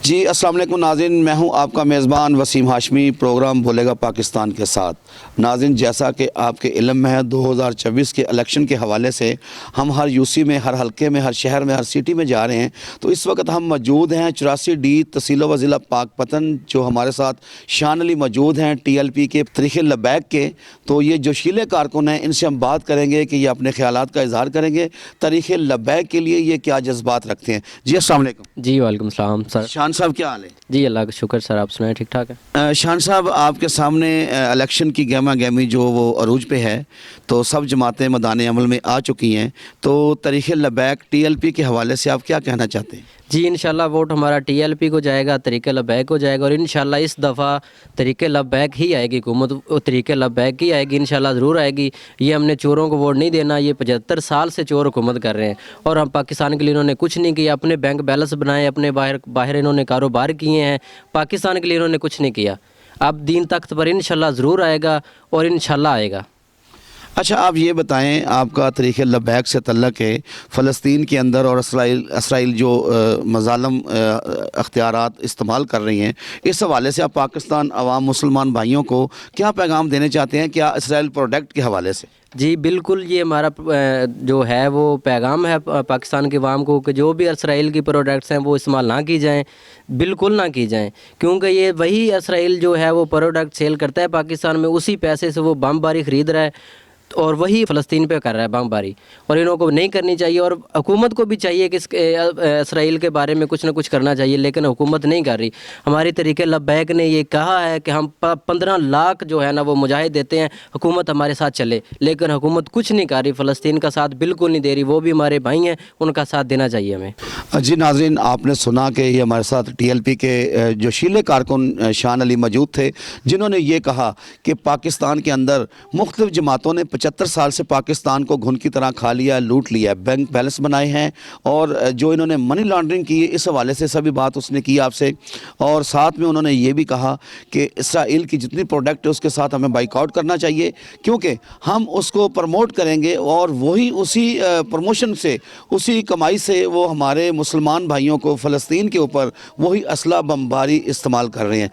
جی السلام علیکم ناظرین، میں ہوں آپ کا میزبان وسیم ہاشمی، پروگرام بولے گا پاکستان کے ساتھ۔ ناظرین، جیسا کہ آپ کے علم میں ہے 2024 کے الیکشن کے حوالے سے ہم ہر یو سی میں، ہر حلقے میں، ہر شہر میں، ہر سٹی میں جا رہے ہیں۔ تو اس وقت ہم موجود ہیں 84D تحصیل و ضلع پاک پتن، جو ہمارے ساتھ شان علی موجود ہیں ٹی ایل پی کے طریق لبیک کے۔ تو یہ جوشیلے کارکن ہیں، ان سے ہم بات کریں گے کہ یہ اپنے خیالات کا اظہار کریں گے طریق لبیک کے لیے یہ کیا جذبات رکھتے ہیں۔ جی السلام علیکم۔ جی وعلیکم السلام سر۔ شان صاحب کیا حال ہے؟ جی اللہ کا شکر سر، آپ سنائیں ٹھیک ٹھاک ہے؟ شان صاحب، آپ کے سامنے الیکشن کی گہما گہمی جو وہ عروج پہ ہے، تو سب جماعتیں میدان عمل میں آ چکی ہیں، تو طریق لبیک ٹی ایل پی کے حوالے سے آپ کیا کہنا چاہتے ہیں؟ جی انشاءاللہ ووٹ ہمارا ٹی ایل پی کو جائے گا، طریق لبیک کو جائے گا، اور انشاءاللہ اس دفعہ طریق لبیک ہی آئے گی حکومت، طریق لبیک ہی آئے گی، انشاءاللہ ضرور آئے گی۔ یہ ہم نے چوروں کو ووٹ نہیں دینا، یہ 75 سال سے چور حکومت کر رہے ہیں، اور ہم پاکستان کے لیے انہوں نے کچھ نہیں کیا۔ اپنے بینک بیلنس بنائے، اپنے باہر انہوں نے کاروبار کیے ہیں، پاکستان کے لیے انہوں نے کچھ نہیں کیا۔ اب دین تخت پر انشاءاللہ ضرور آئے گا، اور انشاءاللہ آئے گا۔ اچھا آپ یہ بتائیں، آپ کا طریق لبیک سے تعلق ہے فلسطین کے اندر، اور اسرائیل جو مظالم اختیارات استعمال کر رہی ہیں، اس حوالے سے آپ پاکستان عوام مسلمان بھائیوں کو کیا پیغام دینے چاہتے ہیں، کیا اسرائیل پروڈکٹ کے حوالے سے؟ جی بالکل، یہ ہمارا جو ہے وہ پیغام ہے پاکستان کے عوام کو کہ جو بھی اسرائیل کی پروڈکٹس ہیں وہ استعمال نہ کی جائیں، بالکل نہ کی جائیں، کیونکہ یہ وہی اسرائیل جو ہے وہ پروڈکٹ سیل کرتا ہے پاکستان میں، اسی پیسے سے وہ بم باری خرید رہا ہے، اور وہی فلسطین پہ کر رہا ہے بم باری، اور انہوں کو نہیں کرنی چاہیے، اور حکومت کو بھی چاہیے کہ اسرائیل کے بارے میں کچھ نہ کچھ کرنا چاہیے، لیکن حکومت نہیں کر رہی۔ ہماری طریق لبیک نے یہ کہا ہے کہ ہم 15 لاکھ جو ہے نا وہ مجاہد دیتے ہیں، حکومت ہمارے ساتھ چلے، لیکن حکومت کچھ نہیں کر رہی، فلسطین کا ساتھ بالکل نہیں دے رہی۔ وہ بھی ہمارے بھائی ہیں، ان کا ساتھ دینا چاہیے ہمیں۔ جی ناظرین، آپ نے سنا کہ یہ ہمارے ساتھ ٹی ایل پی کے جوشیلے کارکن شان علی موجود تھے، جنہوں نے یہ کہا کہ پاکستان کے اندر مختلف جماعتوں نے 75 سال سے پاکستان کو گھن کی طرح کھا لیا، لوٹ لیا، بینک بیلنس بنائے ہیں، اور جو انہوں نے منی لانڈرنگ کی ہے، اس حوالے سے سبھی بات اس نے کی آپ سے، اور ساتھ میں انہوں نے یہ بھی کہا کہ اسرائیل کی جتنی پروڈکٹ ہے اس کے ساتھ ہمیں بائیک آؤٹ کرنا چاہیے، کیونکہ ہم اس کو پروموٹ کریں گے، اور وہی اسی پروموشن سے، اسی کمائی سے وہ ہمارے مسلمان بھائیوں کو فلسطین کے اوپر وہی اسلحہ بمباری استعمال کر رہے ہیں۔